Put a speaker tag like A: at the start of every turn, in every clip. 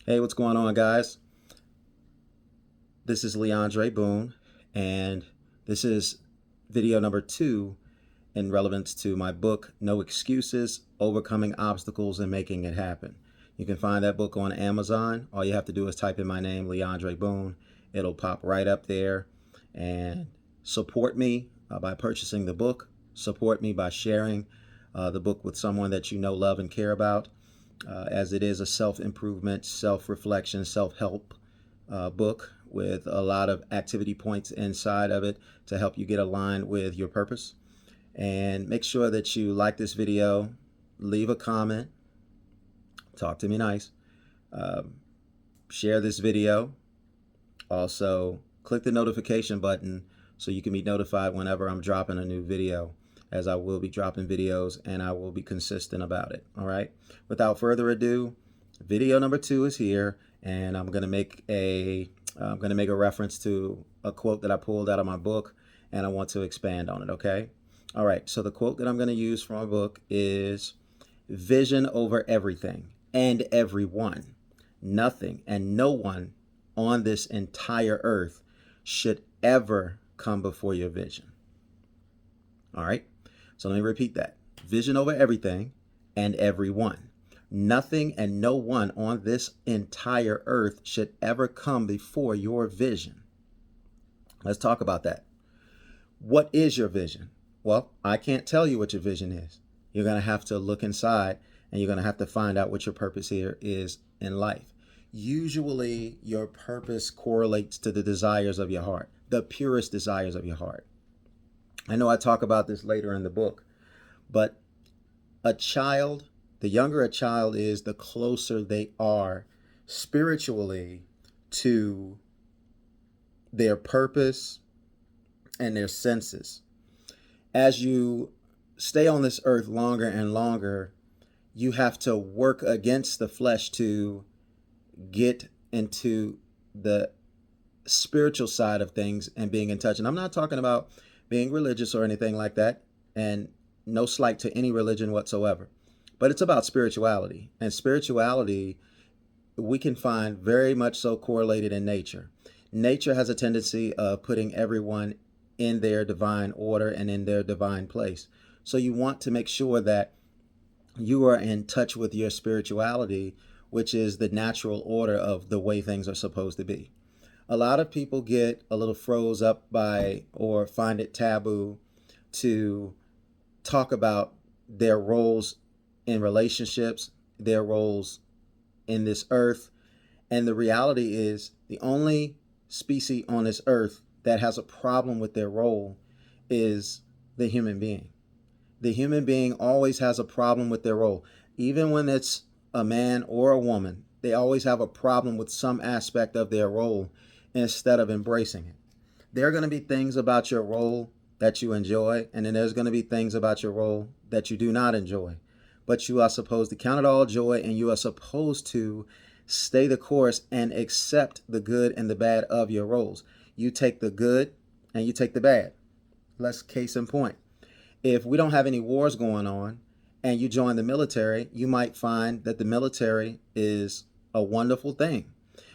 A: Hey, what's going on, guys? This is Leandre Boone, and this is video number 2 in relevance to my book, No Excuses, Overcoming Obstacles and Making It Happen. You can find that book on Amazon. All you have to do is type in my name, Leandre Boone. It'll pop right up there. And support me by purchasing the book. Support me by sharing the book with someone that you know, love, and care about, as it is a self-improvement, self-reflection, self-help book with a lot of activity points inside of it to help you get aligned with your purpose. And make sure that you like this video, leave a comment, talk to me nice, um, share this video. Also, click the notification button so you can be notified whenever I'm dropping a new video, as I will be dropping videos and I will be consistent about it. All right. Without further ado, video number 2 is here, and I'm going to make a reference to a quote that I pulled out of my book, and I want to expand on it. Okay. All right. So the quote that I'm going to use from my book is vision over everything and everyone. Nothing and no one on this entire earth should ever come before your vision. All right. So let me repeat that. Vision over everything and everyone. Nothing and no one on this entire earth should ever come before your vision. Let's talk about that. What is your vision? Well, I can't tell you what your vision is. You're going to have to look inside, and you're going to have to find out what your purpose here is in life. Usually, your purpose correlates to the desires of your heart, the purest desires of your heart. I know I talk about this later in the book, but a child, the younger a child is, the closer they are spiritually to their purpose and their senses. As you stay on this earth longer and longer, you have to work against the flesh to get into the spiritual side of things and being in touch. And I'm not talking about being religious or anything like that, and no slight to any religion whatsoever, but it's about spirituality. And spirituality, we can find very much so correlated in nature. Nature has a tendency of putting everyone in their divine order and in their divine place. So you want to make sure that you are in touch with your spirituality, which is the natural order of the way things are supposed to be. A lot of people get a little froze up by, or find it taboo to talk about their roles in relationships, their roles in this earth. And the reality is, the only species on this earth that has a problem with their role is the human being. The human being always has a problem with their role. Even when it's a man or a woman, they always have a problem with some aspect of their role instead of embracing it. There are going to be things about your role that you enjoy, and then there's going to be things about your role that you do not enjoy. But you are supposed to count it all joy, and you are supposed to stay the course and accept the good and the bad of your roles. You take the good and you take the bad. Let's case in point. If we don't have any wars going on and you join the military, you might find that the military is a wonderful thing.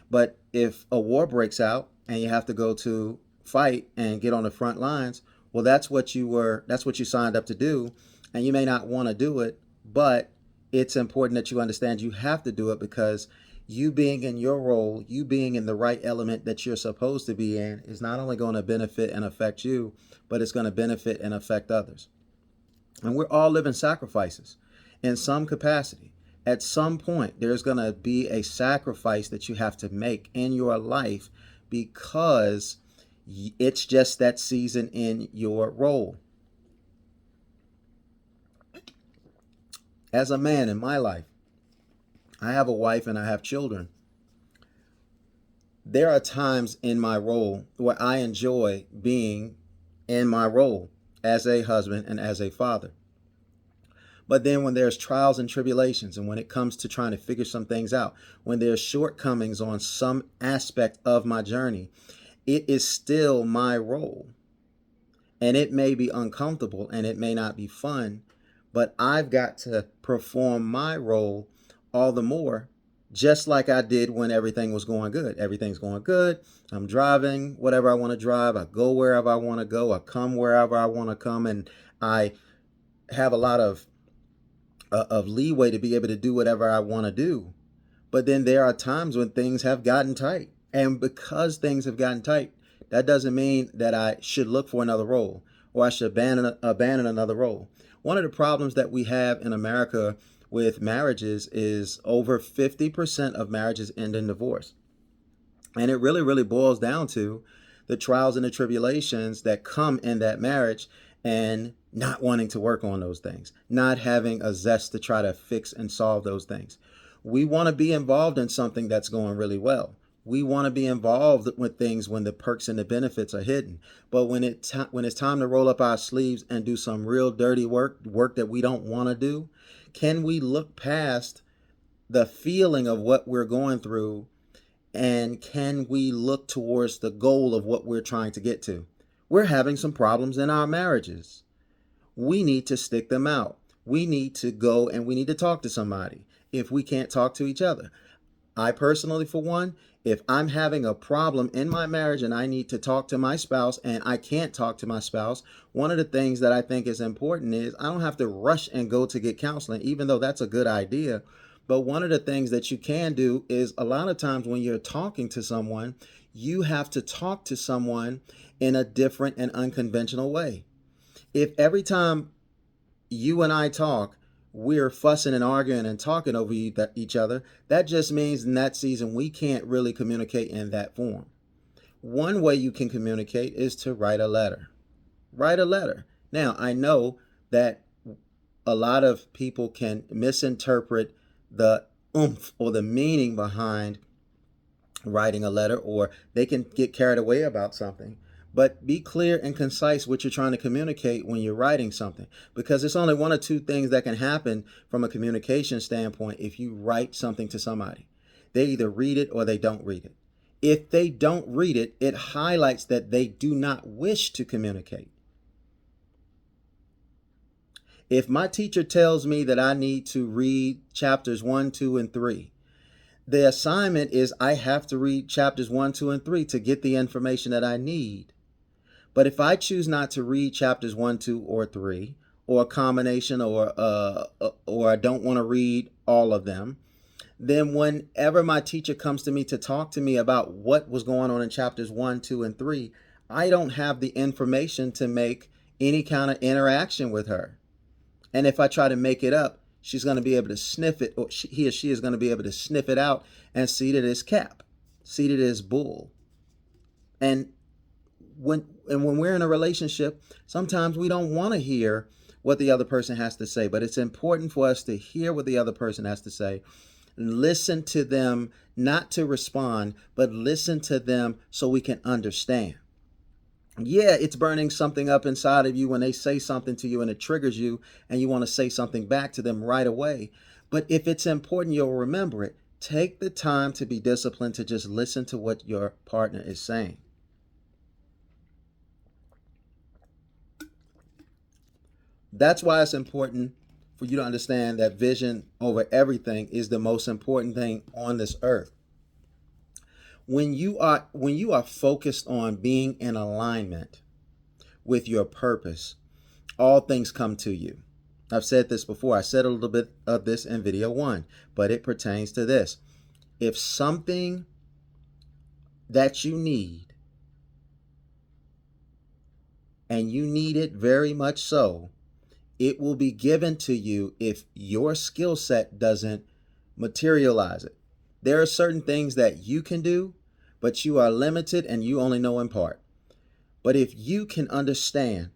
A: But if a war breaks out and you have to go to fight and get on the front lines, well, that's what you signed up to do, and you may not want to do it, but it's important that you understand you have to do it, because you being in your role, you being in the right element that you're supposed to be in, is not only going to benefit and affect you, but it's going to benefit and affect others. And we're all living sacrifices in some capacity. At some point, there's going to be a sacrifice that you have to make in your life, because it's just that season in your role. As a man in my life, I have a wife and I have children. There are times in my role where I enjoy being in my role as a husband and as a father. But then when there's trials and tribulations, and when it comes to trying to figure some things out, when there's shortcomings on some aspect of my journey, it is still my role. And it may be uncomfortable and it may not be fun, but I've got to perform my role all the more just like I did when everything was going good. Everything's going good. I'm driving whatever I want to drive. I go wherever I want to go. I come wherever I want to come. And I have a lot of leeway to be able to do whatever I want to do. But then there are times when things have gotten tight. And because things have gotten tight, that doesn't mean that I should look for another role or I should abandon another role. One of the problems that we have in America with marriages is over 50% of marriages end in divorce. And it really, really boils down to the trials and the tribulations that come in that marriage and not wanting to work on those things, not having a zest to try to fix and solve those things. We want to be involved in something that's going really well. We want to be involved with things when the perks and the benefits are hidden. But when it's time to roll up our sleeves and do some real dirty work that we don't want to do, can we look past the feeling of what we're going through, and can we look towards the goal of what we're trying to get to? We're having some problems in our marriages. We need to stick them out. We need to go and we need to talk to somebody if we can't talk to each other. I personally, for one, if I'm having a problem in my marriage and I need to talk to my spouse and I can't talk to my spouse, one of the things that I think is important is I don't have to rush and go to get counseling, even though that's a good idea. But one of the things that you can do is a lot of times when you're talking to someone, you have to talk to someone in a different and unconventional way. If every time you and I talk, we're fussing and arguing and talking over each other, that just means in that season we can't really communicate in that form. One way you can communicate is to write a letter. Write a letter. Now, I know that a lot of people can misinterpret the oomph or the meaning behind writing a letter, or they can get carried away about something. But be clear and concise what you're trying to communicate when you're writing something, because it's only one or two things that can happen from a communication standpoint if you write something to somebody. They either read it or they don't read it. If they don't read it, it highlights that they do not wish to communicate. If my teacher tells me that I need to read chapters 1, 2, and 3, the assignment is I have to read chapters 1, 2, and 3 to get the information that I need. But if I choose not to read chapters 1, 2, or 3, or a combination, or I don't want to read all of them, then whenever my teacher comes to me to talk to me about what was going on in chapters 1, 2, and 3, I don't have the information to make any kind of interaction with her. And if I try to make it up, she's going to be able to sniff it, or he or she is going to be able to sniff it out and see that it's cap, see that it's bull. And when we're in a relationship, sometimes we don't want to hear what the other person has to say, but it's important for us to hear what the other person has to say. Listen to them, not to respond, but listen to them so we can understand. Yeah, it's burning something up inside of you when they say something to you and it triggers you and you want to say something back to them right away. But if it's important, you'll remember it. Take the time to be disciplined to just listen to what your partner is saying. That's why it's important for you to understand that vision over everything is the most important thing on this earth. When you are focused on being in alignment with your purpose, all things come to you. I've said this before. I said a little bit of this in video 1, but it pertains to this. If something that you need, and you need it very much so, it will be given to you if your skill set doesn't materialize it. There are certain things that you can do, but you are limited and you only know in part. But if you can understand,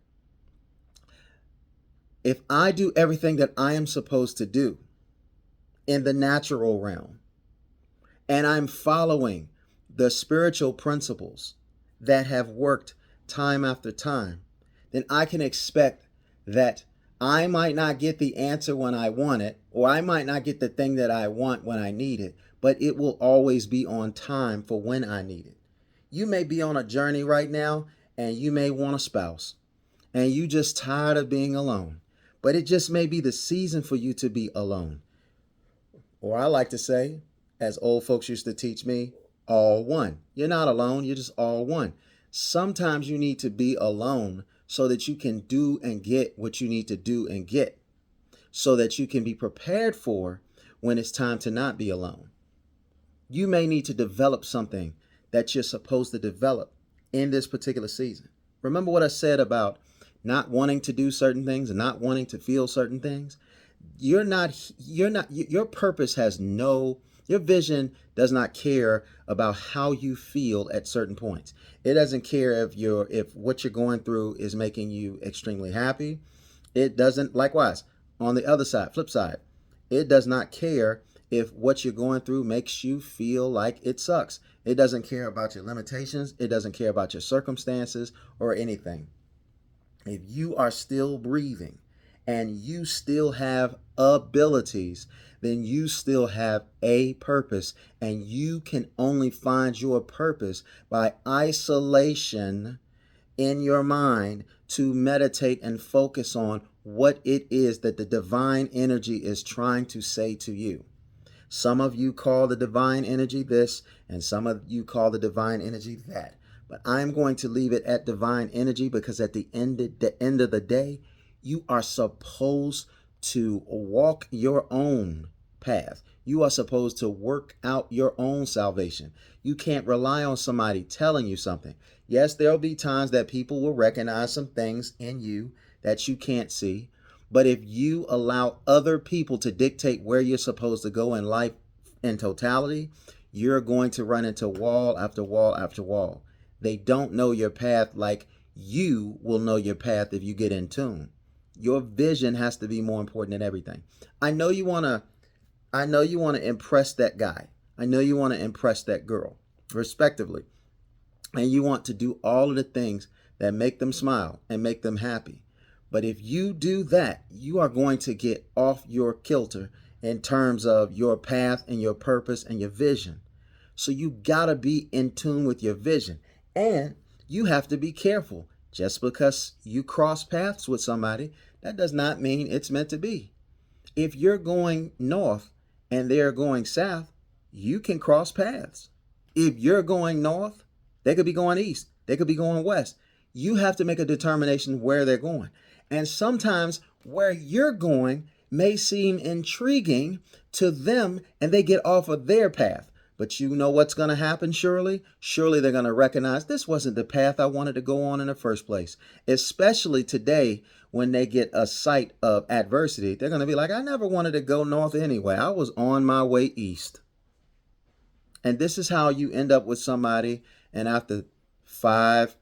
A: if I do everything that I am supposed to do in the natural realm, and I'm following the spiritual principles that have worked time after time, then I can expect that I might not get the answer when I want it, or I might not get the thing that I want when I need it, but it will always be on time for when I need it. You may be on a journey right now, and you may want a spouse, and you just tired of being alone, but it just may be the season for you to be alone. Or I like to say, as old folks used to teach me, all one. You're not alone, you're just all one. Sometimes you need to be alone so that you can do and get what you need to do and get, so that you can be prepared for when it's time to not be alone. You may need to develop something that you're supposed to develop in this particular season. Remember what I said about not wanting to do certain things and not wanting to feel certain things? Your purpose has no, your vision does not care about how you feel at certain points. It doesn't care if what you're going through is making you extremely happy. It doesn't, likewise, on the other side, flip side, it does not care if what you're going through makes you feel like it sucks. It doesn't care about your limitations. It doesn't care about your circumstances or anything. If you are still breathing and you still have abilities, then you still have a purpose, and you can only find your purpose by isolation in your mind to meditate and focus on what it is that the divine energy is trying to say to you. Some of you call the divine energy this, and some of you call the divine energy that. But I'm going to leave it at divine energy, because at the end of the day, you are supposed to walk your own path. You are supposed to work out your own salvation. You can't rely on somebody telling you something. Yes, there'll be times that people will recognize some things in you that you can't see. But if you allow other people to dictate where you're supposed to go in life in totality, you're going to run into wall after wall after wall. They don't know your path like you will know your path if you get in tune. Your vision has to be more important than everything. I know you want to impress that guy. I know you want to impress that girl, respectively. And you want to do all of the things that make them smile and make them happy. But if you do that, you are going to get off your kilter in terms of your path and your purpose and your vision. So you gotta be in tune with your vision. And you have to be careful. Just because you cross paths with somebody, that does not mean it's meant to be. If you're going north and they're going south, you can cross paths. If you're going north, they could be going east. They could be going west. You have to make a determination where they're going. And sometimes where you're going may seem intriguing to them, and they get off of their path. But you know what's going to happen, surely? Surely they're going to recognize this wasn't the path I wanted to go on in the first place. Especially today, when they get a sight of adversity, they're going to be like, I never wanted to go north anyway. I was on my way east. And this is how you end up with somebody, and after 5,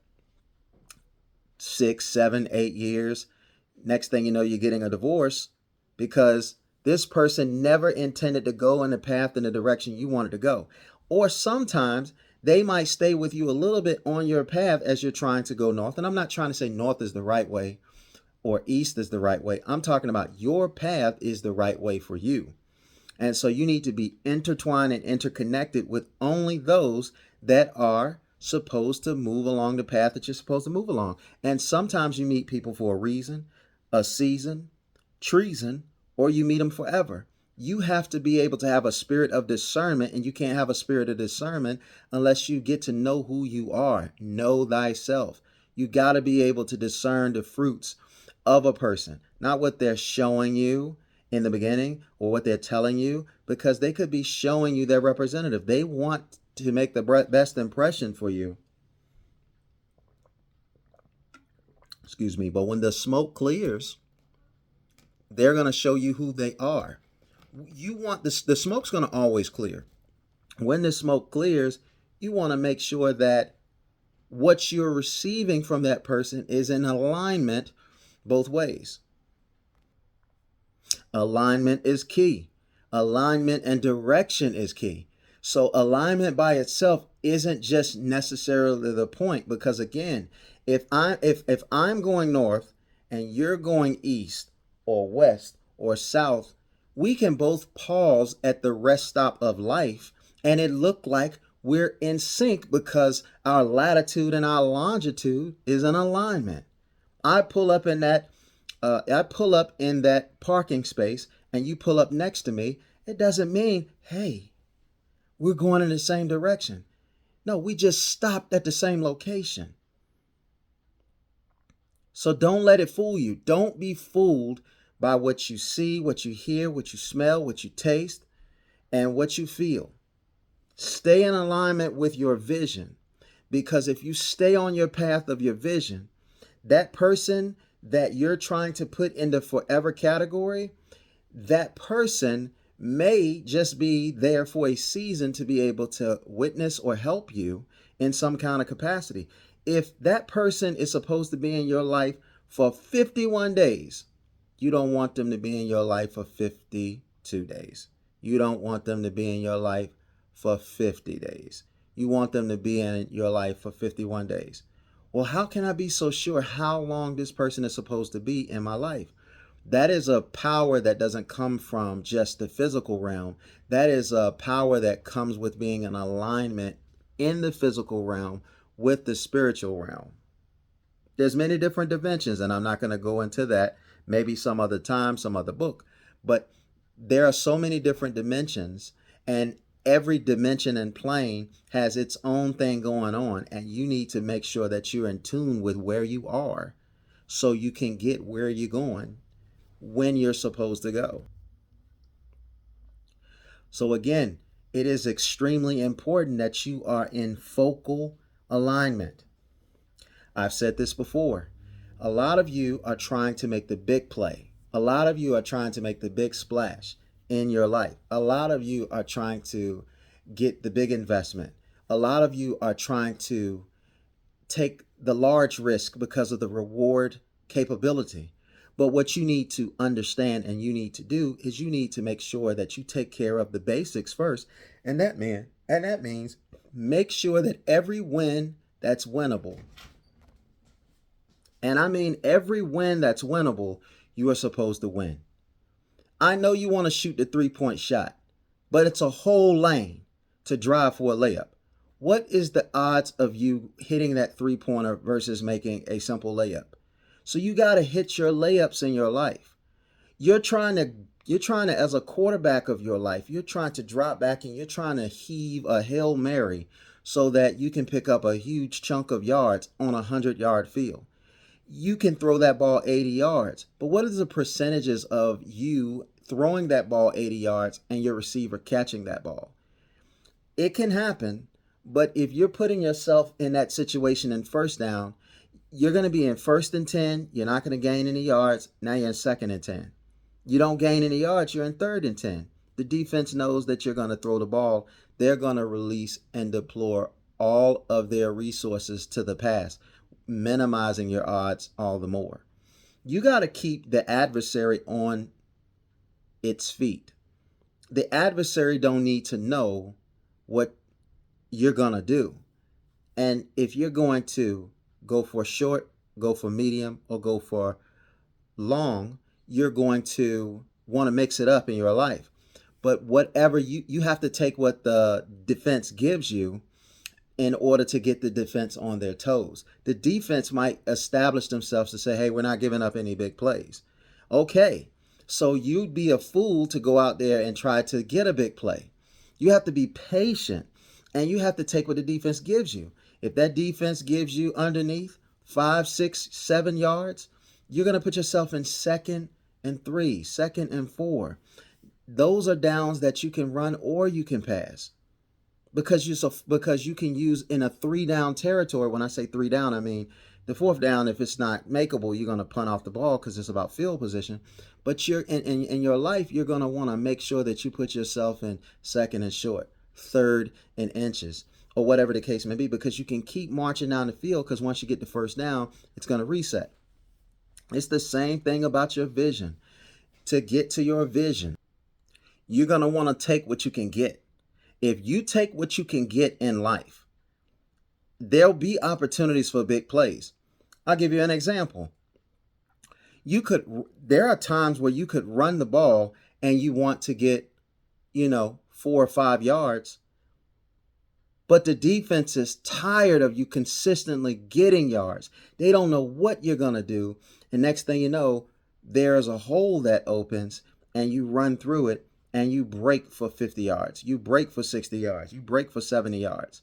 A: 6, 7, 8 years, next thing you know, you're getting a divorce because this person never intended to go in the path in the direction you wanted to go. Or sometimes they might stay with you a little bit on your path as you're trying to go north. And I'm not trying to say north is the right way or east is the right way. I'm talking about your path is the right way for you. And so you need to be intertwined and interconnected with only those that are supposed to move along the path that you're supposed to move along. And sometimes you meet people for a reason, a season, treason, or you meet them forever. You have to be able to have a spirit of discernment, and you can't have a spirit of discernment unless you get to know who you are. Know thyself. You got to be able to discern the fruits of a person, not what they're showing you in the beginning or what they're telling you, because they could be showing you their representative. They want to make the best impression for you. Excuse me. But when the smoke clears, they're going to show you who they are. You want this, the smoke's going to always clear. When the smoke clears, you want to make sure that what you're receiving from that person is in alignment both ways. Alignment is key. Alignment and direction is key. So alignment by itself isn't just necessarily the point, because again, if I'm going north and you're going east or west or south, we can both pause at the rest stop of life and it look like we're in sync because our latitude and our longitude is in alignment. I pull up in that parking space and you pull up next to me. It doesn't mean, hey, We're going in the same direction. No, we just stopped at the same location. So don't let it fool you. Don't be fooled by what you see, what you hear, what you smell, what you taste, and what you feel. Stay in alignment with your vision, because if you stay on your path of your vision, that person that you're trying to put in the forever category, that person may just be there for a season to be able to witness or help you in some kind of capacity. If that person is supposed to be in your life for 51 days, you don't want them to be in your life for 52 days. You don't want them to be in your life for 50 days. You want them to be in your life for 51 days. Well, how can I be so sure how long this person is supposed to be in my life? That is a power that doesn't come from just the physical realm. That is a power that comes with being in alignment in the physical realm with the spiritual realm. There's many different dimensions, and I'm not going to go into that. Maybe some other time, some other book. But there are so many different dimensions, and every dimension and plane has its own thing going on, and you need to make sure that you're in tune with where you are so you can get where you're going when you're supposed to go. So again, it is extremely important that you are in focal alignment. I've said this before. A lot of you are trying to make the big play. A lot of you are trying to make the big splash in your life. A lot of you are trying to get the big investment. A lot of you are trying to take the large risk because of the reward capability. But what you need to understand and you need to do is you need to make sure that you take care of the basics first. And that means make sure that every win that's winnable, and I mean every win that's winnable, you are supposed to win. I know you want to shoot the 3-point shot, but it's a whole lane to drive for a layup. What is the odds of you hitting that 3-pointer versus making a simple layup? So you got to hit your layups in your life. You're trying to, as a quarterback of your life, you're trying to drop back and you're trying to heave a Hail Mary so that you can pick up a huge chunk of yards on a 100-yard field. You can throw that ball 80 yards, but what is the percentages of you throwing that ball 80 yards and your receiver catching that ball? It can happen, but if you're putting yourself in that situation in first down, you're going to be in 1st and 10. You're not going to gain any yards. Now you're in 2nd and 10. You don't gain any yards. You're in 3rd and 10. The defense knows that you're going to throw the ball. They're going to release and deploy all of their resources to the pass, minimizing your odds all the more. You got to keep the adversary on its feet. The adversary don't need to know what you're going to do. And if you're going to go for short, go for medium, or go for long, you're going to want to mix it up in your life. But whatever you have to take what the defense gives you in order to get the defense on their toes. The defense might establish themselves to say, hey, we're not giving up any big plays. Okay, so you'd be a fool to go out there and try to get a big play. You have to be patient, and you have to take what the defense gives you. If that defense gives you underneath 5, 6, 7 yards, you're going to put yourself in 2nd and 3, 2nd and 4. Those are downs that you can run or you can pass. Because you can use in a 3-down territory. When I say 3 down, I mean the 4th down. If it's not makeable, you're going to punt off the ball because it's about field position. But you're in your life, you're going to want to make sure that you put yourself in 2nd and short, 3rd and inches, or whatever the case may be, because you can keep marching down the field, because once you get the 1st down, it's going to reset. It's the same thing about your vision. To get to your vision, you're going to want to take what you can get. If you take what you can get in life, there'll be opportunities for big plays. I'll give you an example. There are times where you could run the ball and you want to get, 4 or 5 yards, but the defense is tired of you consistently getting yards. They don't know what you're going to do. And next thing you know, there's a hole that opens and you run through it and you break for 50 yards, you break for 60 yards, you break for 70 yards.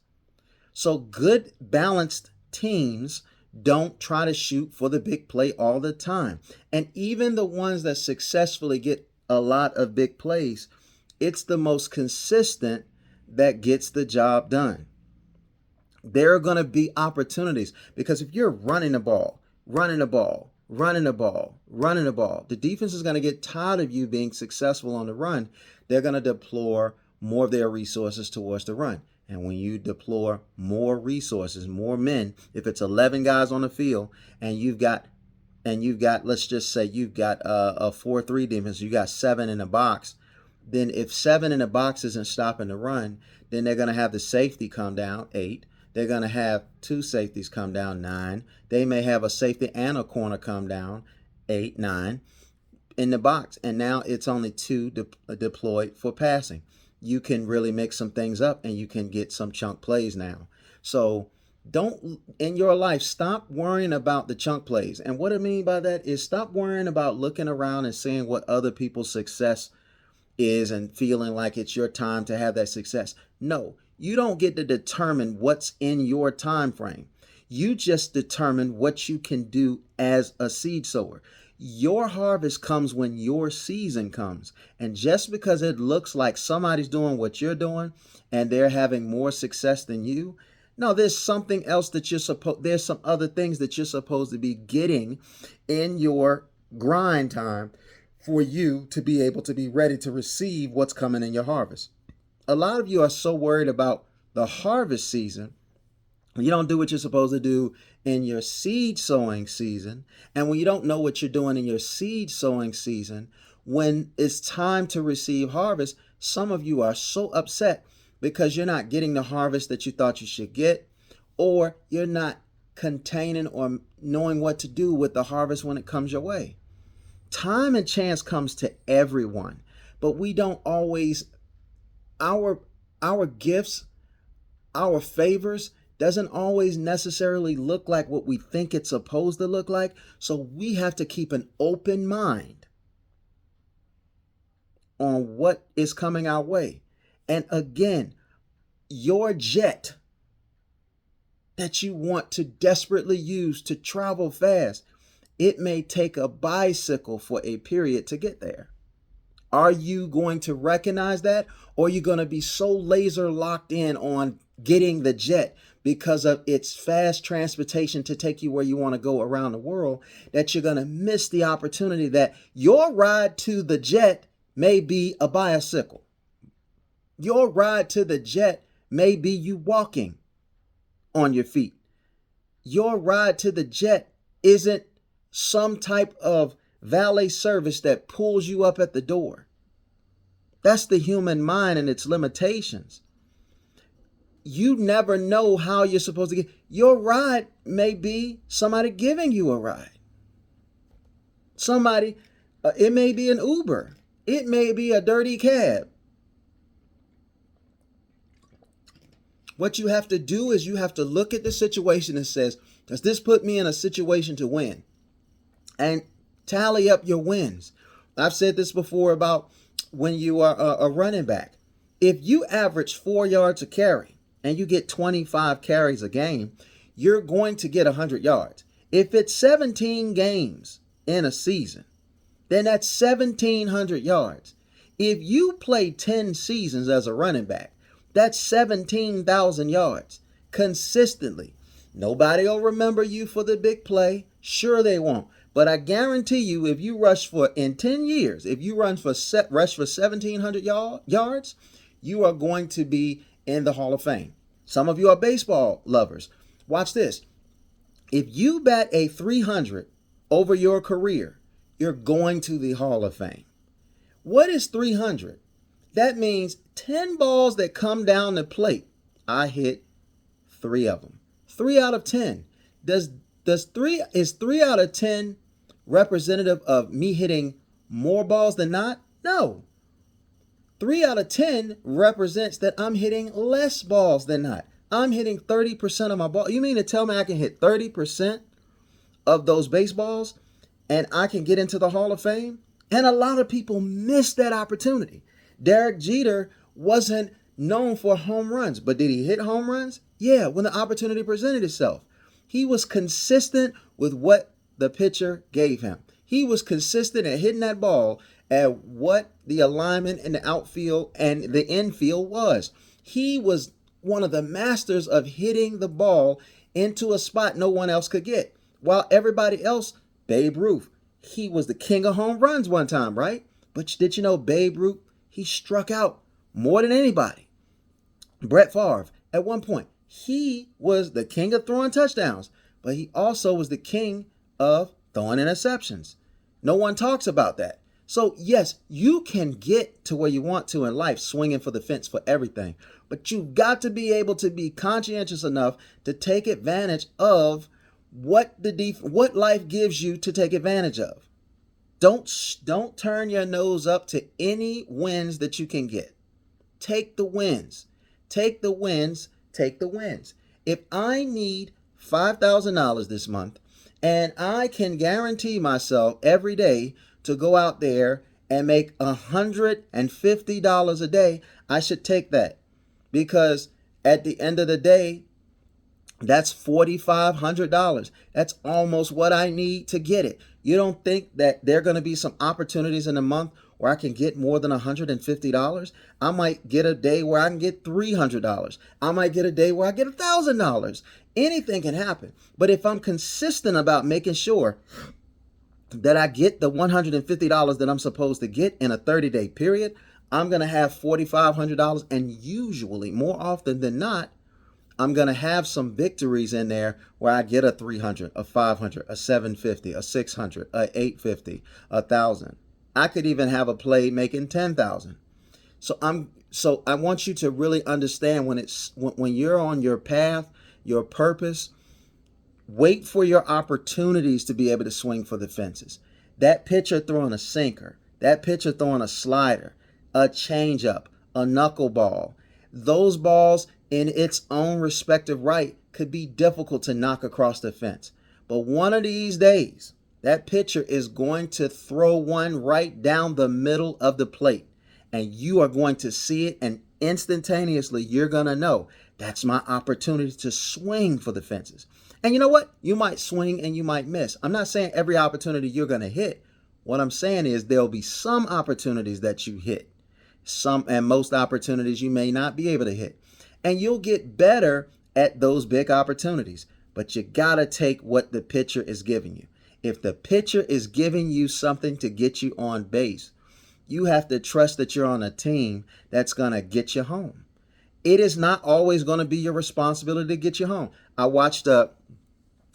A: So good, balanced teams don't try to shoot for the big play all the time. And even the ones that successfully get a lot of big plays, it's the most consistent that gets the job done. There are going to be opportunities, because if you're running the ball, the defense is going to get tired of you being successful on the run. They're going to deploy more of their resources towards the run. And when you deploy more resources, more men, if it's 11 guys on the field and you've got, let's just say you've got a 4-3 defense, you got 7 in the box, then if 7 in the box isn't stopping the run, then they're going to have the safety come down, 8. They're going to have 2 safeties come down, 9. They may have a safety and a corner come down, 8, 9 in the box. And now it's only 2 deployed for passing. You can really mix some things up and you can get some chunk plays now. So don't, in your life, stop worrying about the chunk plays. And what I mean by that is stop worrying about looking around and seeing what other people's success is and feeling like it's your time to have that success. No, you don't get to determine what's in your time frame. You just determine what you can do as a seed sower. Your harvest comes when your season comes. And just because it looks like somebody's doing what you're doing and they're having more success than you, no, there's something else that there's some other things that you're supposed to be getting in your grind time for you to be able to be ready to receive what's coming in your harvest. A lot of you are so worried about the harvest season, you don't do what you're supposed to do in your seed sowing season. And when you don't know what you're doing in your seed sowing season, when it's time to receive harvest, some of you are so upset because you're not getting the harvest that you thought you should get, or you're not containing or knowing what to do with the harvest when it comes your way. Time and chance comes to everyone, but we don't always, our gifts, our favors doesn't always necessarily look like what we think it's supposed to look like. So we have to keep an open mind on what is coming our way. And again, your jet that you want to desperately use to travel fast, it may take a bicycle for a period to get there. Are you going to recognize that? Or are you going to be so laser locked in on getting the jet because of its fast transportation to take you where you want to go around the world that you're going to miss the opportunity that your ride to the jet may be a bicycle? Your ride to the jet may be you walking on your feet. Your ride to the jet isn't some type of valet service that pulls you up at the door. That's the human mind and its limitations. You never know how you're supposed to get. Your ride may be somebody giving you a ride. Somebody, it may be an Uber. It may be a dirty cab. What you have to do is you have to look at the situation and says, does this put me in a situation to win? And tally up your wins. I've said this before about when you are a running back. If you average 4 yards a carry and you get 25 carries a game, you're going to get 100 yards. If it's 17 games in a season, then that's 1,700 yards. If you play 10 seasons as a running back, that's 17,000 yards consistently. Nobody will remember you for the big play. Sure, they won't. But I guarantee you, if you rush for, in 10 years, if you rush for 1,700 yards, you are going to be in the Hall of Fame. Some of you are baseball lovers. Watch this. If you bat a 300 over your career, you're going to the Hall of Fame. What is 300? That means 10 balls that come down the plate, I hit 3 of them. 3 out of 10. Is 3 out of 10 representative of me hitting more balls than not? No. 3 out of 10 represents that I'm hitting less balls than not. I'm hitting 30% of my ball. You mean to tell me I can hit 30% of those baseballs and I can get into the Hall of Fame? And a lot of people miss that opportunity. Derek Jeter wasn't known for home runs, but did he hit home runs? Yeah, when the opportunity presented itself. He was consistent with what the pitcher gave him. He was consistent at hitting that ball at what the alignment in the outfield and the infield was. He was one of the masters of hitting the ball into a spot no one else could get. While everybody else, Babe Ruth, he was the king of home runs one time, right? But did you know Babe Ruth, he struck out more than anybody. Brett Favre, at one point, he was the king of throwing touchdowns, but he also was the king of throwing interceptions. No one talks about that. So, yes, you can get to where you want to in life, swinging for the fence for everything, but you've got to be able to be conscientious enough to take advantage of what life gives you to take advantage of. Don't turn your nose up to any wins that you can get. Take the wins. Take the wins. Take the wins. If I need $5,000 this month and I can guarantee myself every day to go out there and make $150 a day, I should take that. Because at the end of the day, that's $4,500. That's almost what I need to get it. You don't think that there are going to be some opportunities in a month where I can get more than $150? I might get a day where I can get $300. I might get a day where I get $1,000. Anything can happen. But if I'm consistent about making sure that I get the $150 that I'm supposed to get in a 30-day period, I'm going to have $4,500. And usually, more often than not, I'm going to have some victories in there where I get a 300, a 500, a 750, a 600, a 850, a 1,000. I could even have a play making 10,000. So I want you to really understand when you're on your path, your purpose, wait for your opportunities to be able to swing for the fences. That pitcher throwing a sinker, that pitcher throwing a slider, a changeup, a knuckleball, those balls in its own respective right could be difficult to knock across the fence. But one of these days, that pitcher is going to throw one right down the middle of the plate, and you are going to see it, and instantaneously you're going to know that's my opportunity to swing for the fences. And you know what? You might swing and you might miss. I'm not saying every opportunity you're going to hit. What I'm saying is there'll be some opportunities that you hit. Some and most opportunities you may not be able to hit. And you'll get better at those big opportunities. But you got to take what the pitcher is giving you. If the pitcher is giving you something to get you on base, you have to trust that you're on a team that's going to get you home. It is not always going to be your responsibility to get you home. I watched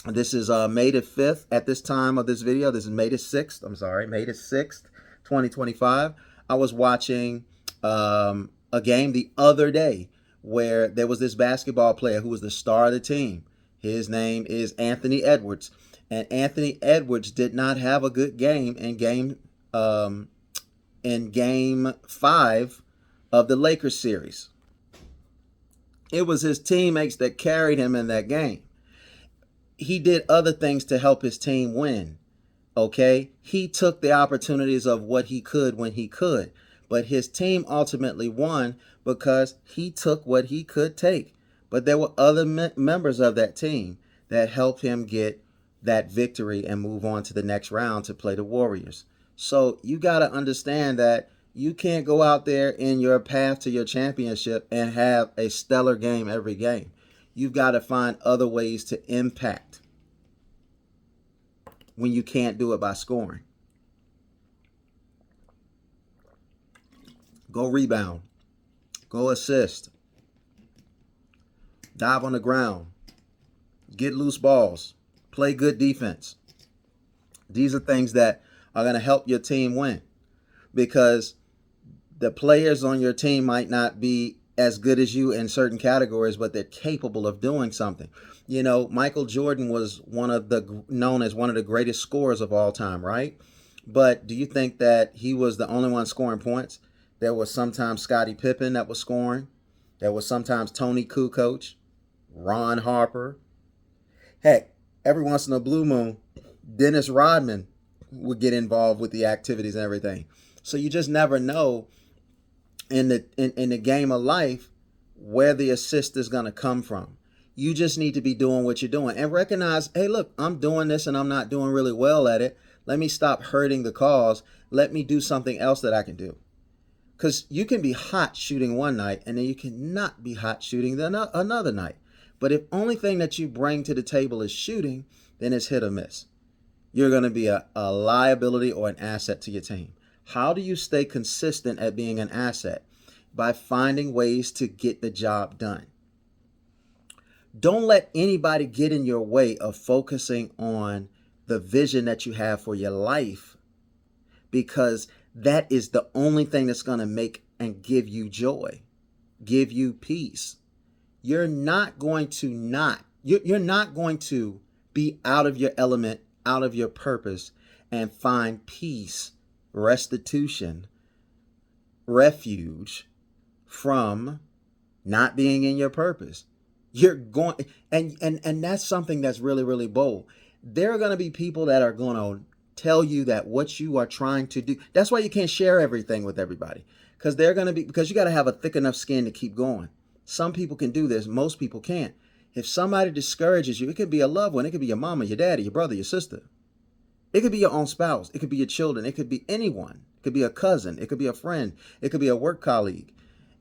A: this is May the 5th at this time of this video. This is May the 6th. I'm sorry, May the 6th, 2025. I was watching a game the other day where there was this basketball player who was the star of the team. His name is Anthony Edwards. And Anthony Edwards did not have a good game in game 5 of the Lakers series. It was his teammates that carried him in that game. He did other things to help his team win. Okay? He took the opportunities of what he could when he could. But his team ultimately won because he took what he could take. But there were other members of that team that helped him get that victory and move on to the next round to play the Warriors. So you got to understand that you can't go out there in your path to your championship and have a stellar game every game. You've got to find other ways to impact when you can't do it by scoring. Go rebound. Go assist. Dive on the ground. Get loose balls. Play good defense. These are things that are going to help your team win, because the players on your team might not be as good as you in certain categories, but they're capable of doing something. You know, Michael Jordan was known as one of the greatest scorers of all time, right? But do you think that he was the only one scoring points? There was sometimes Scottie Pippen that was scoring. There was sometimes Tony Kukoc, Ron Harper. Heck, every once in a blue moon, Dennis Rodman would get involved with the activities and everything. So you just never know In the game of life, where the assist is going to come from. You just need to be doing what you're doing and recognize, hey, look, I'm doing this and I'm not doing really well at it. Let me stop hurting the cause. Let me do something else that I can do. Because you can be hot shooting one night and then you cannot be hot shooting another night. But if only thing that you bring to the table is shooting, then it's hit or miss. You're going to be a liability or an asset to your team. How do you stay consistent at being an asset? By finding ways to get the job done. Don't let anybody get in your way of focusing on the vision that you have for your life, because that is the only thing that's going to make and give you joy, give you peace. You're not going to be out of your element, out of your purpose, and find peace, restitution, refuge from not being in your purpose. You're going, and that's something that's really, really bold. There are going to be people that are going to tell you that what you are trying to do, that's why you can't share everything with everybody, because you got to have a thick enough skin to keep going. Some people can do this, most people can't. If somebody discourages you, it could be a loved one, it could be your mama, your daddy, your brother, your sister. It could be your own spouse, it could be your children, it could be anyone. It could be a cousin, it could be a friend, it could be a work colleague.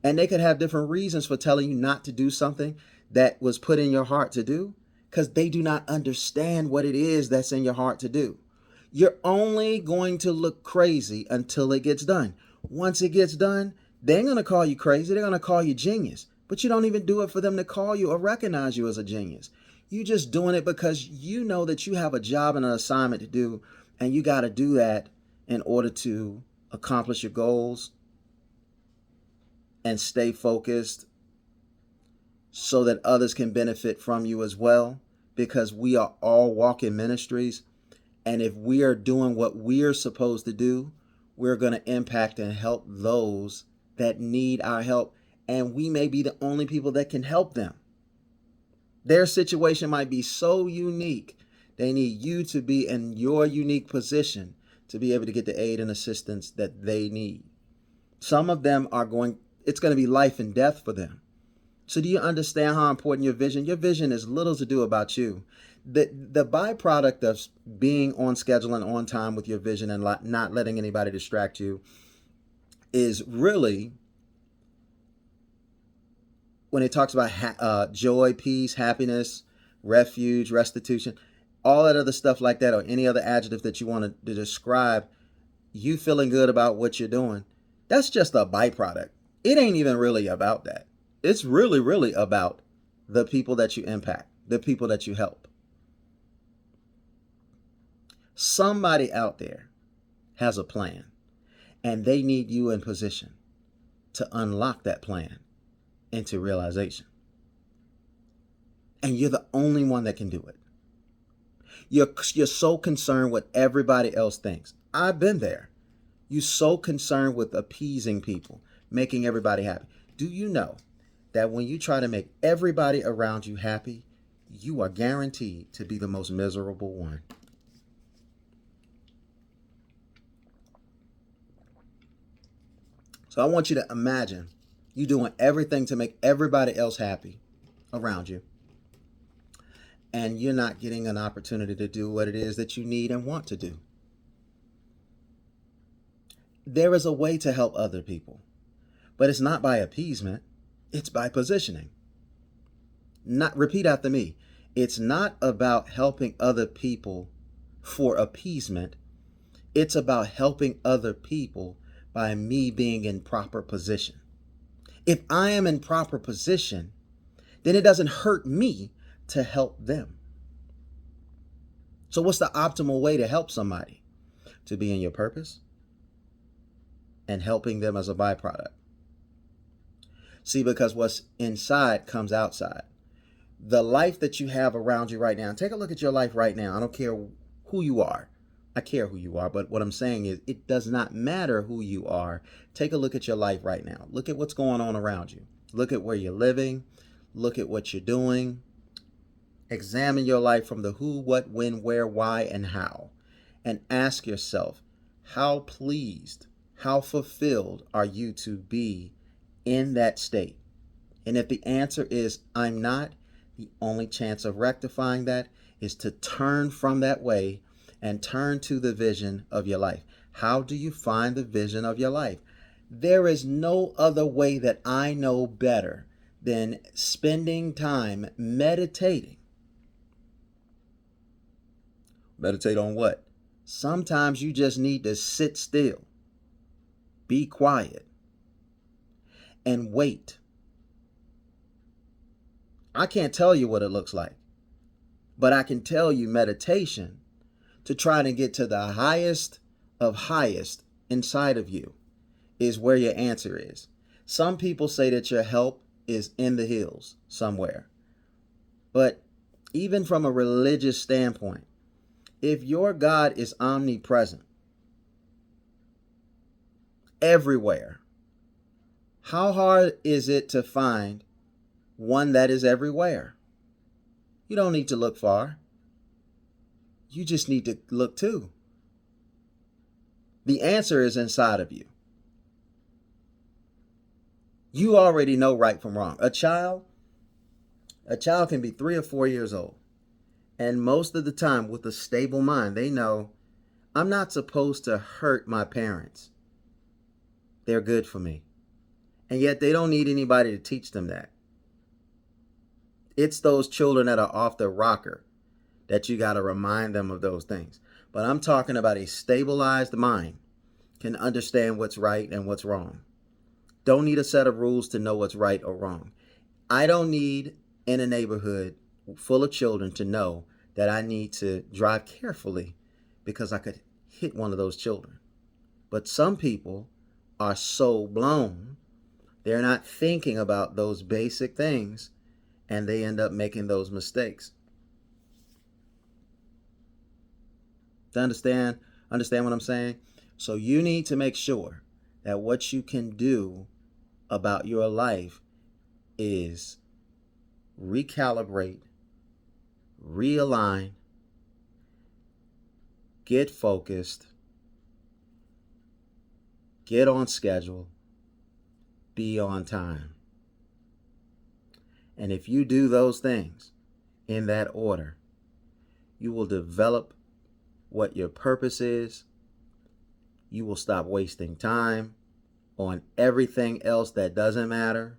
A: And they could have different reasons for telling you not to do something that was put in your heart to do, because they do not understand what it is that's in your heart to do. You're only going to look crazy until it gets done. Once it gets done, they ain't going to call you crazy. They're going to call you genius. But you don't even do it for them to call you or recognize you as a genius. You just doing it because you know that you have a job and an assignment to do, and you got to do that in order to accomplish your goals and stay focused so that others can benefit from you as well, because we are all walking ministries. And if we are doing what we're supposed to do, we're going to impact and help those that need our help. And we may be the only people that can help them. Their situation might be so unique. They need you to be in your unique position to be able to get the aid and assistance that they need. Some of them it's going to be life and death for them. So do you understand how important your vision is little to do about you. The byproduct of being on schedule and on time with your vision and not letting anybody distract you is really when it talks about joy, peace, happiness, refuge, restitution, all that other stuff like that, or any other adjective that you want to describe you feeling good about what you're doing. That's just a byproduct. It ain't even really about that. It's really, really about the people that you impact, the people that you help. Somebody out there has a plan, and they need you in position to unlock that plan into realization. And you're the only one that can do it. You're so concerned with what everybody else thinks. I've been there. You're so concerned with appeasing people, making everybody happy. Do you know that when you try to make everybody around you happy, you are guaranteed to be the most miserable one? So I want you to imagine you doing everything to make everybody else happy around you, and you're not getting an opportunity to do what it is that you need and want to do. There is a way to help other people, but it's not by appeasement, it's by positioning. Repeat after me. It's not about helping other people for appeasement. It's about helping other people by me being in proper position. If I am in proper position, then it doesn't hurt me to help them. So what's the optimal way to help somebody? To be in your purpose and helping them as a byproduct. See, because what's inside comes outside. The life that you have around you right now, take a look at your life right now. I don't care who you are. I care who you are, but what I'm saying is it does not matter who you are. Take a look at your life right now. Look at what's going on around you. Look at where you're living. Look at what you're doing. Examine your life from the who, what, when, where, why, and how. And ask yourself, how pleased, how fulfilled are you to be in that state? And if the answer is I'm not, the only chance of rectifying that is to turn from that way and turn to the vision of your life. How do you find the vision of your life? There is no other way that I know better than spending time meditating. Meditate on what? Sometimes you just need to sit still, be quiet, and wait. I can't tell you what it looks like, but I can tell you meditation to try to get to the highest of highest inside of you is where your answer is. Some people say that your help is in the hills somewhere. But even from a religious standpoint, if your God is omnipresent, everywhere, how hard is it to find one that is everywhere? You don't need to look far. You just need to look too. The answer is inside of you. You already know right from wrong. A child can be 3 or 4 years old. And most of the time with a stable mind, they know I'm not supposed to hurt my parents. They're good for me. And yet they don't need anybody to teach them that. It's those children that are off the rocker that you got to remind them of those things. But I'm talking about a stabilized mind can understand what's right and what's wrong. Don't need a set of rules to know what's right or wrong. I don't need in a neighborhood full of children to know that I need to drive carefully because I could hit one of those children. But some people are so blown, they're not thinking about those basic things, and they end up making those mistakes. To understand what I'm saying? So you need to make sure that what you can do about your life is recalibrate, realign, get focused, get on schedule, be on time. And if you do those things in that order, you will develop what your purpose is. You will stop wasting time on everything else that doesn't matter.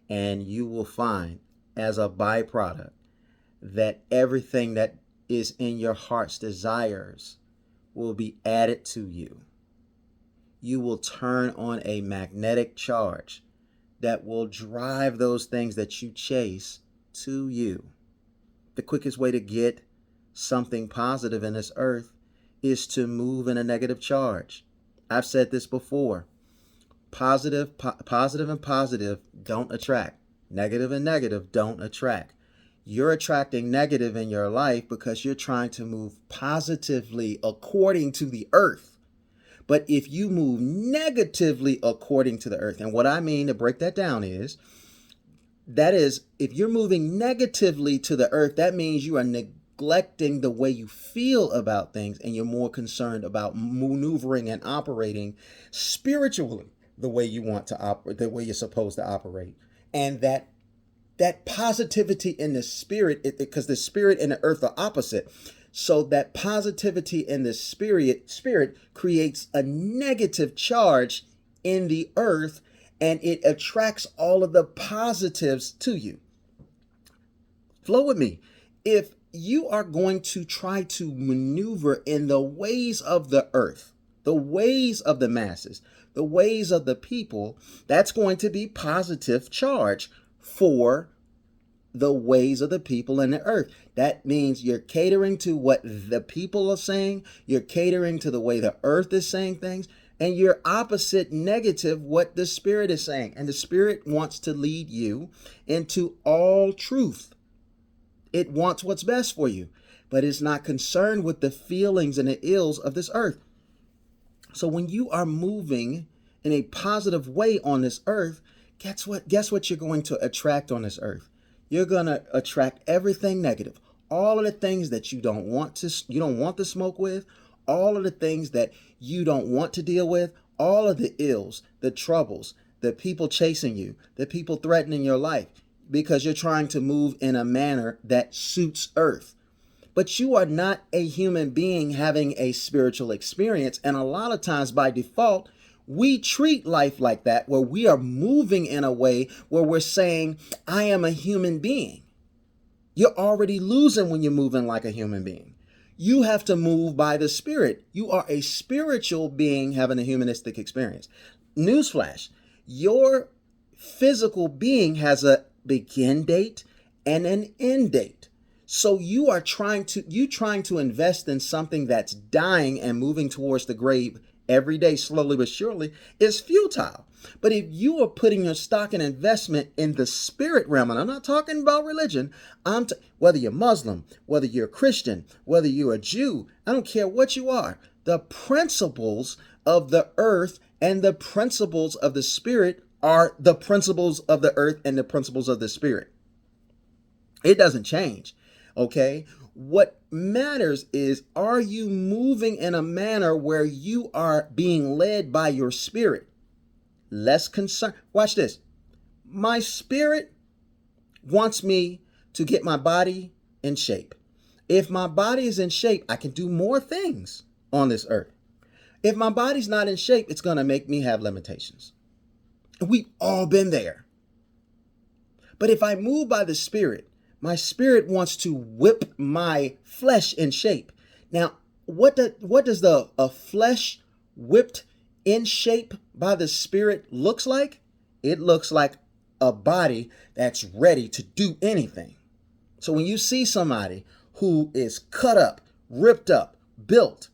A: And you will find as a byproduct that everything that is in your heart's desires will be added to you. You will turn on a magnetic charge that will drive those things that you chase to you. The quickest way to get something positive in this earth is to move in a negative charge. I've said this before. Positive and positive don't attract. Negative and negative don't attract. You're attracting negative in your life because you're trying to move positively according to the earth. But if you move negatively according to the earth, and what I mean to break that down is, if you're moving negatively to the earth, that means you are neglecting the way you feel about things, and you're more concerned about maneuvering and operating spiritually the way you want to operate, the way you're supposed to operate. And that positivity in the spirit, because the spirit and the earth are opposite. So that positivity in the spirit creates a negative charge in the earth, and it attracts all of the positives to you. Flow with me. If you are going to try to maneuver in the ways of the earth, the ways of the masses, the ways of the people, that's going to be positive charge for the ways of the people in the earth. That means you're catering to what the people are saying, you're catering to the way the earth is saying things, and you're opposite negative what the spirit is saying. And the spirit wants to lead you into all truth. It wants what's best for you, but it's not concerned with the feelings and the ills of this earth. So when you are moving in a positive way on this earth, guess what you're going to attract on this earth? You're going to attract everything negative. All of the things that you don't want to smoke with, all of the things that you don't want to deal with, all of the ills, the troubles, the people chasing you, the people threatening your life, because you're trying to move in a manner that suits earth. But you are not a human being having a spiritual experience. And a lot of times by default, we treat life like that, where we are moving in a way where we're saying, I am a human being. You're already losing when you're moving like a human being. You have to move by the Spirit. You are a spiritual being having a humanistic experience. Newsflash, your physical being has a begin date and an end date. So you are trying to invest in something that's dying and moving towards the grave every day, slowly but surely, is futile. But if you are putting your stock and investment in the spirit realm, and I'm not talking about religion, whether you're Muslim, whether you're Christian, whether you're a Jew, I don't care what you are, the principles of the earth and the principles of the spirit are the principles of the earth and the principles of the spirit. It doesn't change. Okay. What matters is, are you moving in a manner where you are being led by your spirit? Less concern. Watch this. My spirit wants me to get my body in shape. If my body is in shape, I can do more things on this earth. If my body's not in shape, it's going to make me have limitations. We've all been there. But if I move by the spirit, my spirit wants to whip my flesh in shape. Now, what does a flesh whipped in shape by the spirit looks like? It looks like a body that's ready to do anything. So when you see somebody who is cut up, ripped up, built,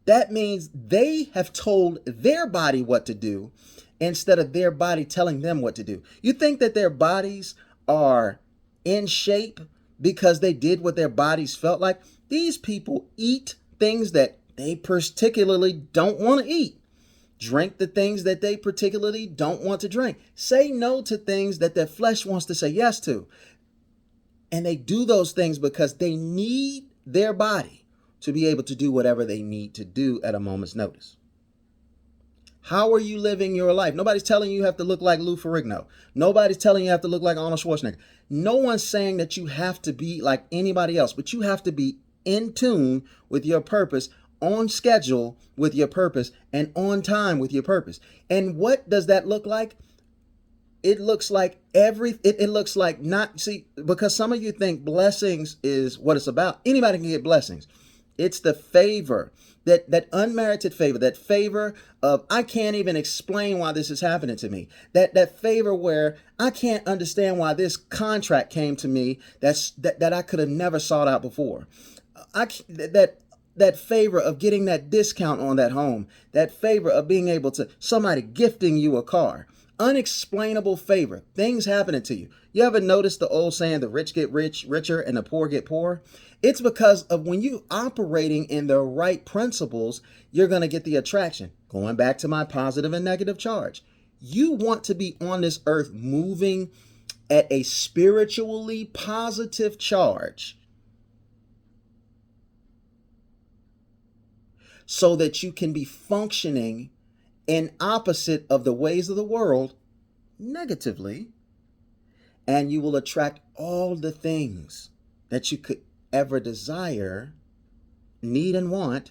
A: that means they have told their body what to do instead of their body telling them what to do. You think that their bodies are in shape because they did what their bodies felt like? These people eat things that they particularly don't want to eat. Drink the things that they particularly don't want to drink. Say no to things that their flesh wants to say yes to. And they do those things because they need their body to be able to do whatever they need to do at a moment's notice. How are you living your life? Nobody's telling you have to look like Lou Ferrigno. Nobody's telling you have to look like Arnold Schwarzenegger. No one's saying that you have to be like anybody else, but you have to be in tune with your purpose, on schedule with your purpose, and on time with your purpose. And what does that look like? It looks like it looks like because some of you think blessings is what it's about. Anybody can get blessings. It's the favor, that unmerited favor, that favor of, I can't even explain why this is happening to me. That favor where I can't understand why this contract came to me that I could have never sought out before. That favor of getting that discount on that home, that favor of being able to, somebody gifting you a car, unexplainable favor, things happening to you. You ever notice the old saying, the rich get richer and the poor get poorer? It's because of when you operating in the right principles, you're going to get the attraction. Going back to my positive and negative charge. You want to be on this earth moving at a spiritually positive charge so that you can be functioning in opposite of the ways of the world negatively, and you will attract all the things that you could ever desire, need, and want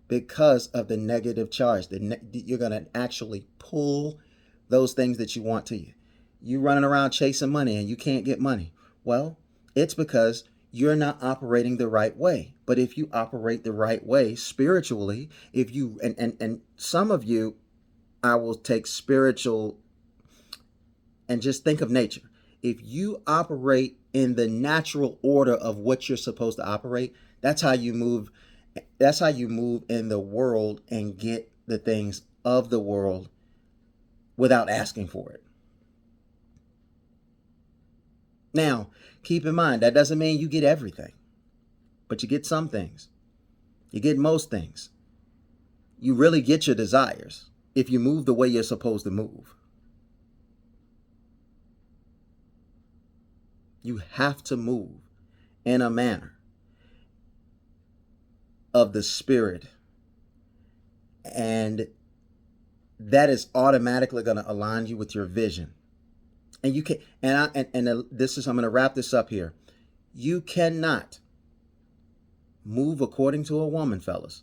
A: because of the negative charge. You're going to actually pull those things that you want to you. You running around chasing money and you can't get money. Well, it's because you're not operating the right way. But if you operate the right way spiritually, if you, and some of you, I will take spiritual and just think of nature. If you operate in the natural order of what you're supposed to operate, that's how you move. That's how you move in the world and get the things of the world without asking for it. Now, keep in mind, that doesn't mean you get everything, but you get some things. You get most things. You really get your desires if you move the way you're supposed to move. You have to move in a manner of the spirit and that is automatically going to align you with your vision. And you can, this is, I'm going to wrap this up here. You cannot move according to a woman, fellas.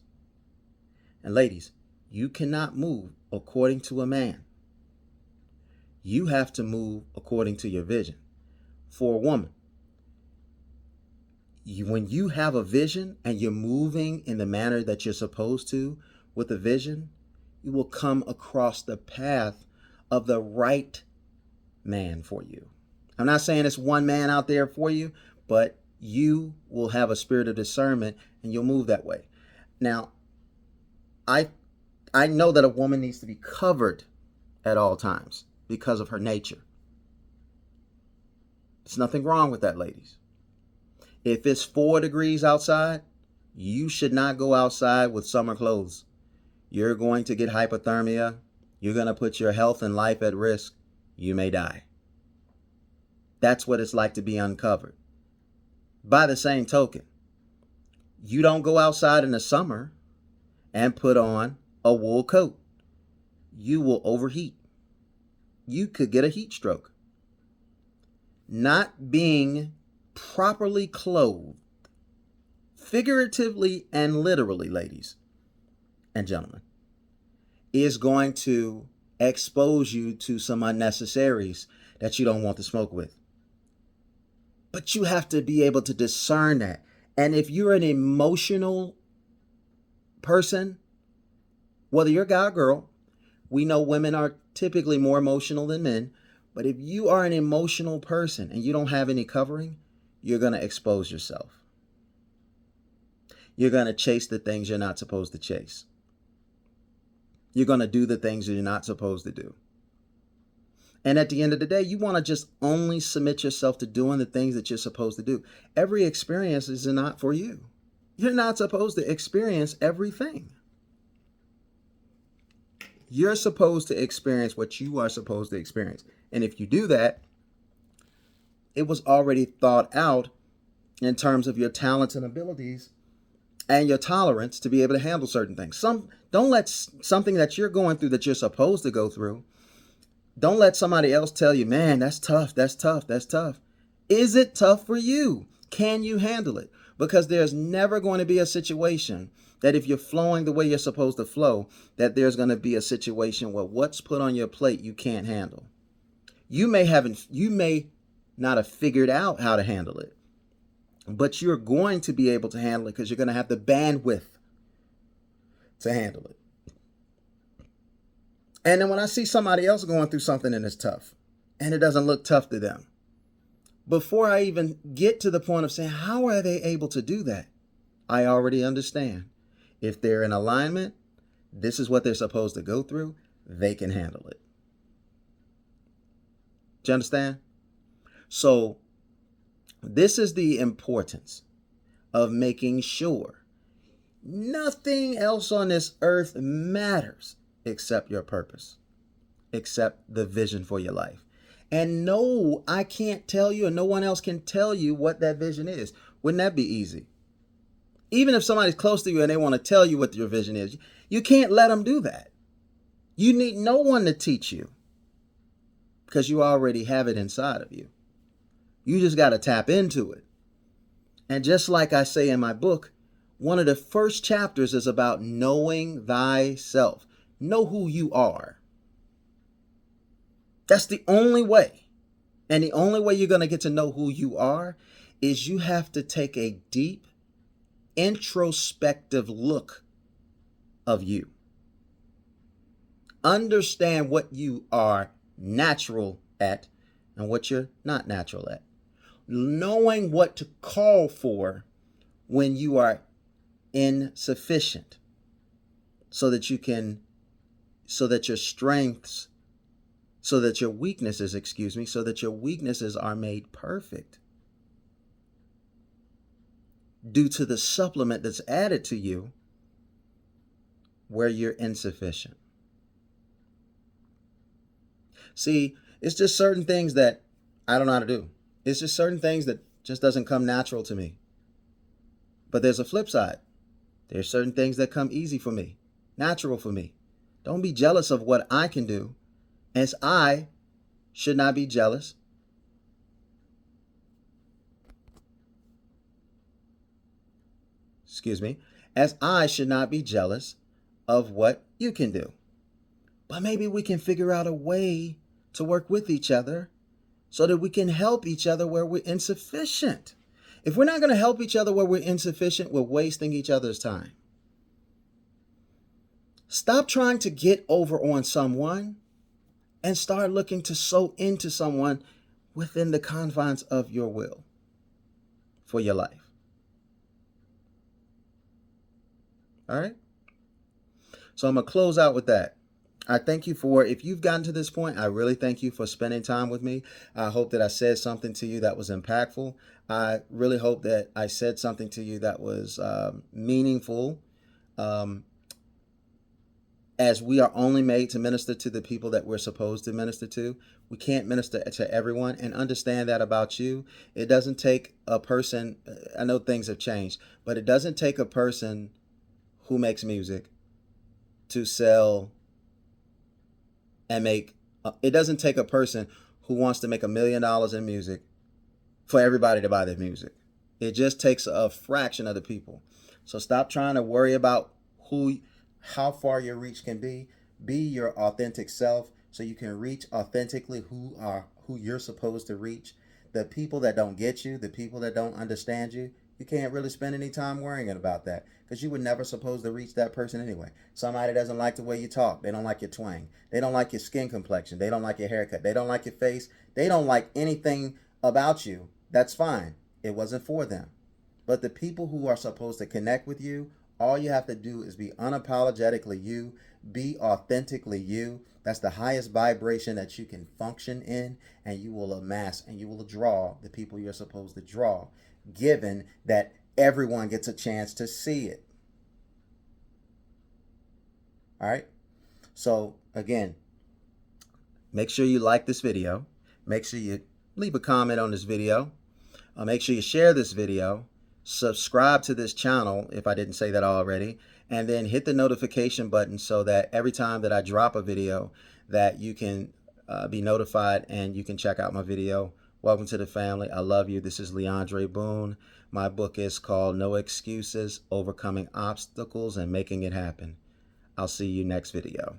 A: And ladies, you cannot move according to a man. You have to move according to your vision. For a woman, when you have a vision and you're moving in the manner that you're supposed to with a vision, you will come across the path of the right man for you. I'm not saying it's one man out there for you, but you will have a spirit of discernment and you'll move that way. Now, I know that a woman needs to be covered at all times because of her nature. There's nothing wrong with that, ladies. If it's 4 degrees outside, you should not go outside with summer clothes. You're going to get hypothermia. You're going to put your health and life at risk. You may die. That's what it's like to be uncovered. By the same token, you don't go outside in the summer and put on a wool coat. You will overheat. You could get a heat stroke. Not being properly clothed, figuratively and literally, ladies and gentlemen, is going to expose you to some unnecessaries that you don't want to smoke with. But you have to be able to discern that. And if you're an emotional person, whether you're a guy or girl, we know women are typically more emotional than men. But if you are an emotional person and you don't have any covering, you're going to expose yourself. You're going to chase the things you're not supposed to chase. You're going to do the things you're not supposed to do. And at the end of the day, you want to just only submit yourself to doing the things that you're supposed to do. Every experience is not for you. You're not supposed to experience everything. You're supposed to experience what you are supposed to experience. And if you do that, it was already thought out in terms of your talents and abilities and your tolerance to be able to handle certain things. Don't let something that you're going through that you're supposed to go through, don't let somebody else tell you, man, that's tough, that's tough, that's tough. Is it tough for you? Can you handle it? Because there's never going to be a situation that if you're flowing the way you're supposed to flow, that there's going to be a situation where what's put on your plate you can't handle. You may not have figured out how to handle it, but you're going to be able to handle it because you're going to have the bandwidth to handle it. And then when I see somebody else going through something and it's tough, and it doesn't look tough to them, before I even get to the point of saying, how are they able to do that? I already understand. If they're in alignment, this is what they're supposed to go through, they can handle it. Do you understand? So this is the importance of making sure nothing else on this earth matters except your purpose, except the vision for your life. And no, I can't tell you, and no one else can tell you what that vision is. Wouldn't that be easy? Even if somebody's close to you and they want to tell you what your vision is, you can't let them do that. You need no one to teach you because you already have it inside of you. You just got to tap into it. And just like I say in my book, one of the first chapters is about knowing thyself. Know who you are. That's the only way. And the only way you're going to get to know who you are is you have to take a deep, introspective look of you. Understand what you are natural at and what you're not natural at. Knowing what to call for when you are insufficient so that your weaknesses are made perfect due to the supplement that's added to you where you're insufficient. See, it's just certain things that I don't know how to do. It's just certain things that just doesn't come natural to me. But there's a flip side. There's certain things that come easy for me, natural for me. Don't be jealous of what I can do, as I should not be jealous. Excuse me. As I should not be jealous of what you can do. But maybe we can figure out a way to work with each other so that we can help each other where we're insufficient. If we're not going to help each other where we're insufficient, we're wasting each other's time. Stop trying to get over on someone and start looking to sow into someone within the confines of your will for your life. All right? So I'm going to close out with that. I thank you for, if you've gotten to this point, I really thank you for spending time with me. I hope that I said something to you that was impactful. I really hope that I said something to you that was meaningful, as we are only made to minister to the people that we're supposed to minister to. We can't minister to everyone, and understand that about you. It doesn't take a person, I know things have changed, but it doesn't take a person who makes music to sell and make, it doesn't take a person who wants to make $1 million in music for everybody to buy their music. It just takes a fraction of the people. So stop trying to worry about how far your reach can be. Be your authentic self so you can reach authentically who you're supposed to reach. The people that don't get you, the people that don't understand you, you can't really spend any time worrying about that, because you were never supposed to reach that person anyway. Somebody doesn't like the way you talk. They don't like your twang. They don't like your skin complexion. They don't like your haircut. They don't like your face. They don't like anything about you. That's fine. It wasn't for them. But the people who are supposed to connect with you, all you have to do is be unapologetically you, be authentically you. That's the highest vibration that you can function in, and you will amass and you will draw the people you're supposed to draw, given that everyone gets a chance to see it. All right? So, again, make sure you like this video. Make sure you leave a comment on this video. Make sure you share this video. Subscribe to this channel if I didn't say that already, and then hit the notification button so that every time that I drop a video that you can be notified and you can check out my video. Welcome to the family. I love you. This is Leandre Boone. My book is called No Excuses, Overcoming Obstacles and Making It Happen. I'll see you next video.